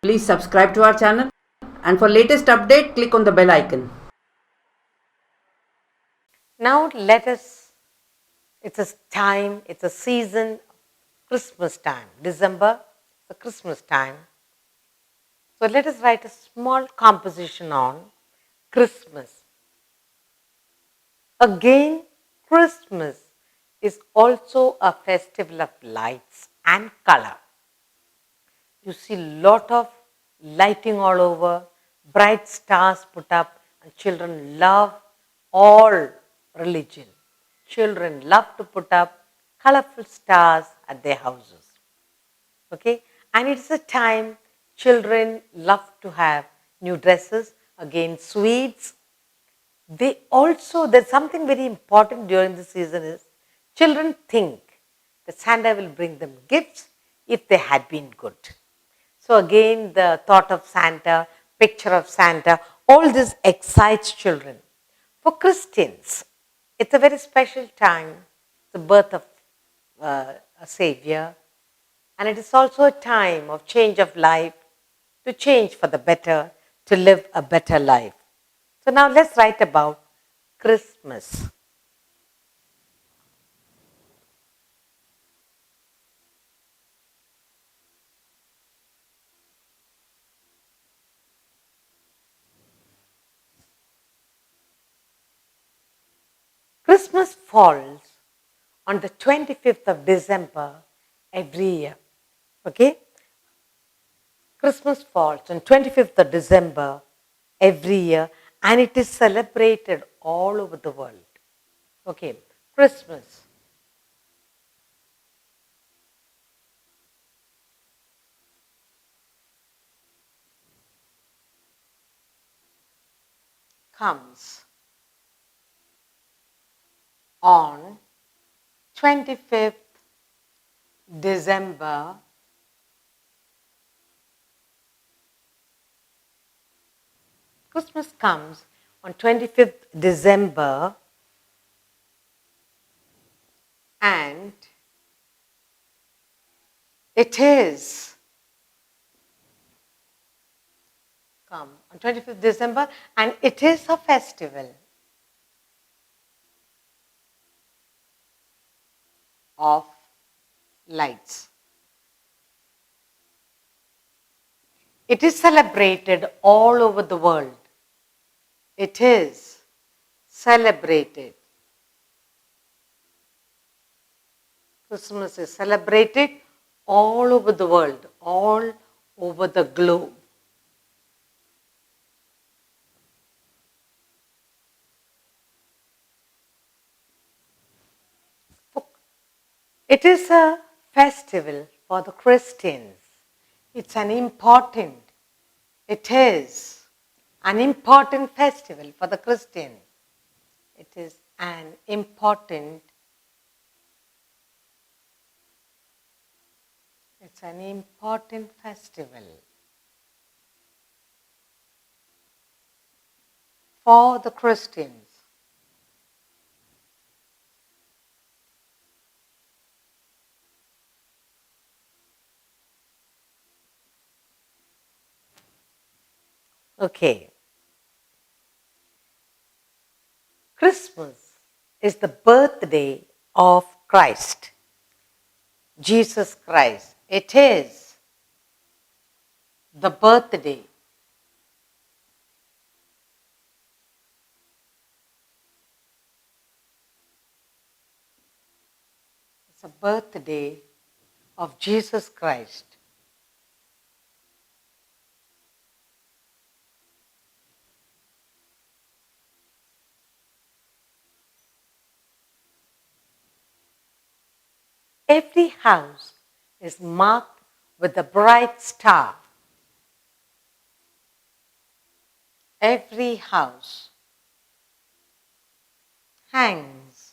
Please subscribe to our channel, and for latest update, click on the bell icon. Now it's a time, it's a season, Christmas time, December, the Christmas time. So let us write a small composition on Christmas. Again, Christmas is also a festival of lights and color. You see lot of lighting all over, bright stars put up, and children love all religion. Children love to put up colorful stars at their houses. Okay? And it's a time children love to have new dresses, again sweets. There's something very important during the season is children think that Santa will bring them gifts if they had been good. So again, the thought of Santa, picture of Santa, all this excites children. For Christians, it's a very special time, the birth of a Savior, and it is also a time of change of life, to change for the better, to live a better life. So now let's write about Christmas. Christmas falls on the 25th of December every year. Okay? Christmas falls on 25th of December every year and it is celebrated all over the world. Okay, Christmas. Comes on 25th December Christmas comes on 25th December and it is come on 25th December and it is a festival of lights. It is celebrated all over the world. It is celebrated. Christmas is celebrated all over the world, all over the globe. It is a festival for the Christians. It is an important festival for the Christians. It is an important festival for the Christians. Okay. Christmas is the birthday of Christ, Jesus Christ. It is the birthday It's a birthday of Jesus Christ. Every house is marked with a bright star. Every house hangs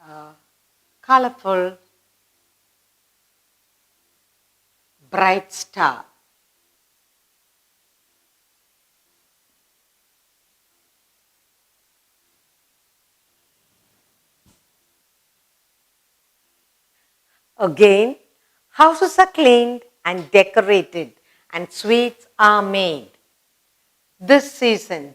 a colorful, bright star. Again, Houses are cleaned and decorated, and sweets are made. This season,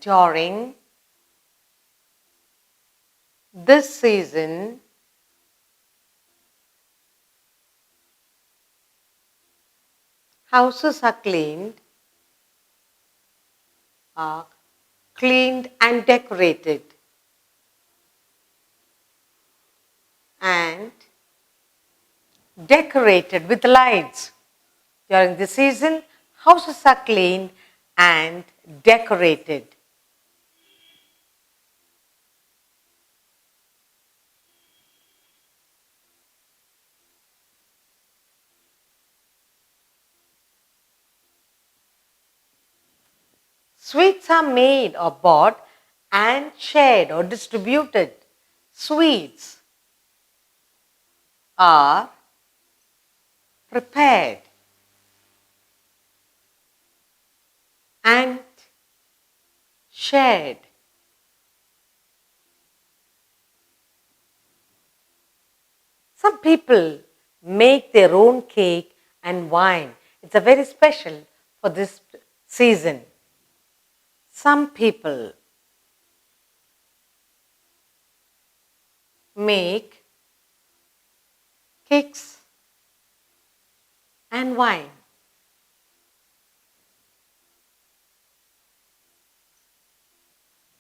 houses are cleaned and decorated, and decorated with lights. During the season, houses are cleaned and decorated. Sweets are made or bought and shared or distributed. Sweets are prepared and shared. Some people make their own cake and wine. It's a very special for this season. Some people make cakes and wine.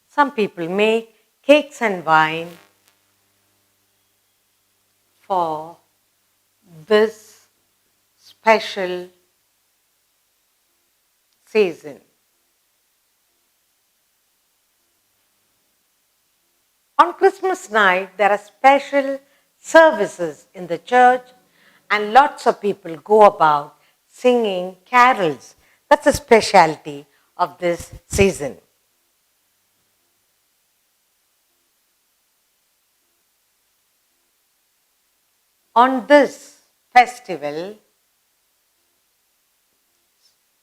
Some people make cakes and wine for this special season. On Christmas night, there are special services in the church, and lots of people go about singing carols. That's a specialty of this season. On this festival,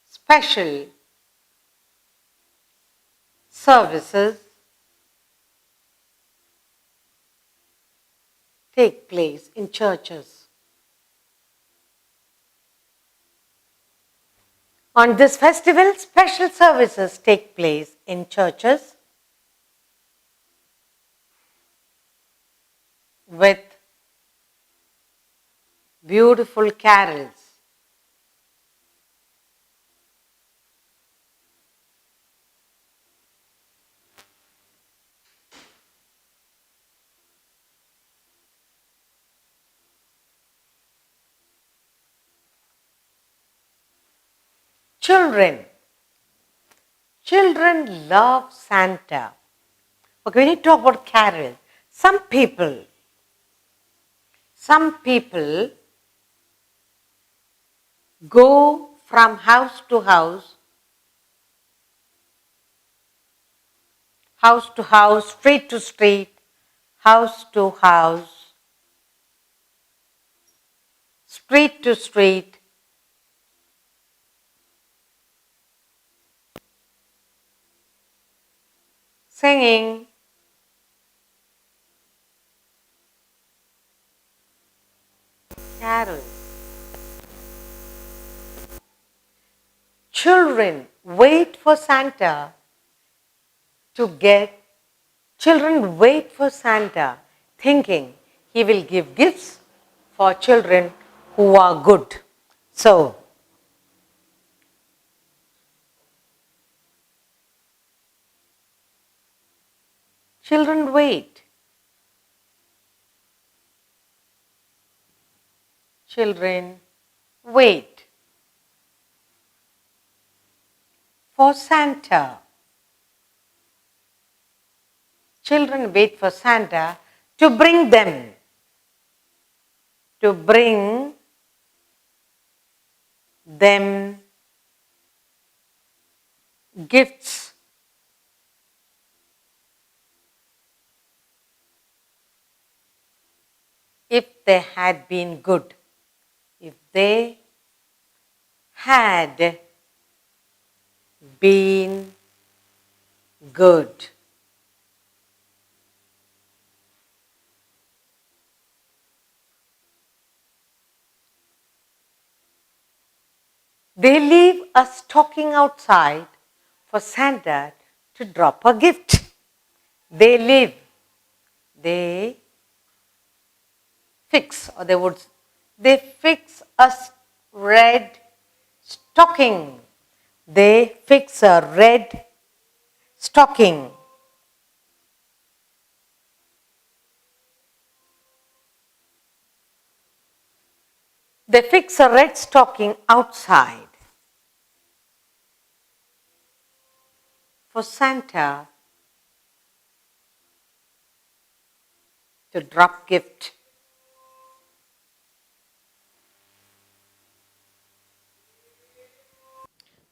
special services take place in churches. On this festival, special services take place in churches with beautiful carols. Children love Santa. Okay, when you talk about carol, some people go from house to house, street to street, house to house, street to street, singing carols. Children wait for Santa thinking he will give gifts for children who are good. So, children wait. Children wait for Santa. Children wait for Santa to bring them gifts. If they had been good. If they had been good. They leave a stocking outside for Santa to drop a gift. They fix, or they fix a red stocking. They fix a red stocking. They fix a red stocking outside for Santa to drop gift.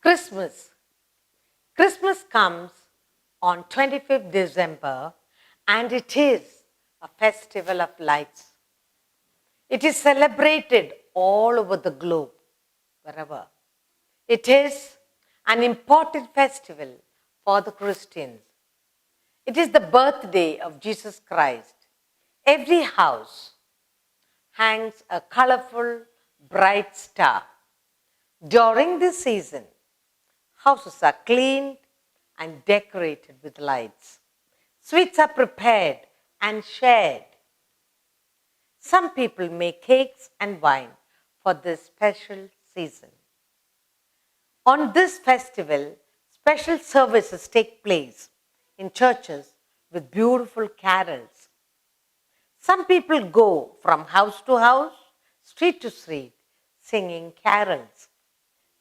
Christmas. Christmas comes on 25th December and it is a festival of lights. It is celebrated all over the globe, wherever. It is an important festival for the Christians. It is the birthday of Jesus Christ. Every house hangs a colorful, bright star. During this season, houses are cleaned and decorated with lights. Sweets are prepared and shared. Some people make cakes and wine for this special season. On this festival, special services take place in churches with beautiful carols. Some people go from house to house, street to street, singing carols.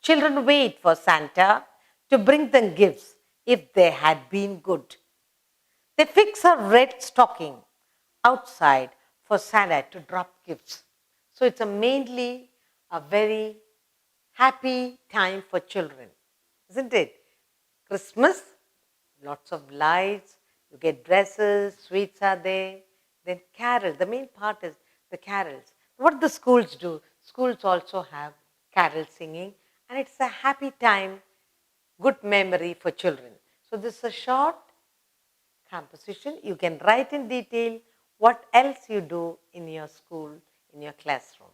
Children wait for Santa to bring them gifts if they had been good. They fix a red stocking outside for Santa to drop gifts. So it's mainly a very happy time for children, isn't it? Christmas, lots of lights, you get dresses, sweets are there. Then carols, the main part is the carols. What the schools do, schools also have carol singing, and it's a happy time, good memory for children. So this is a short composition. You can write in detail what else you do in your school, in your classroom.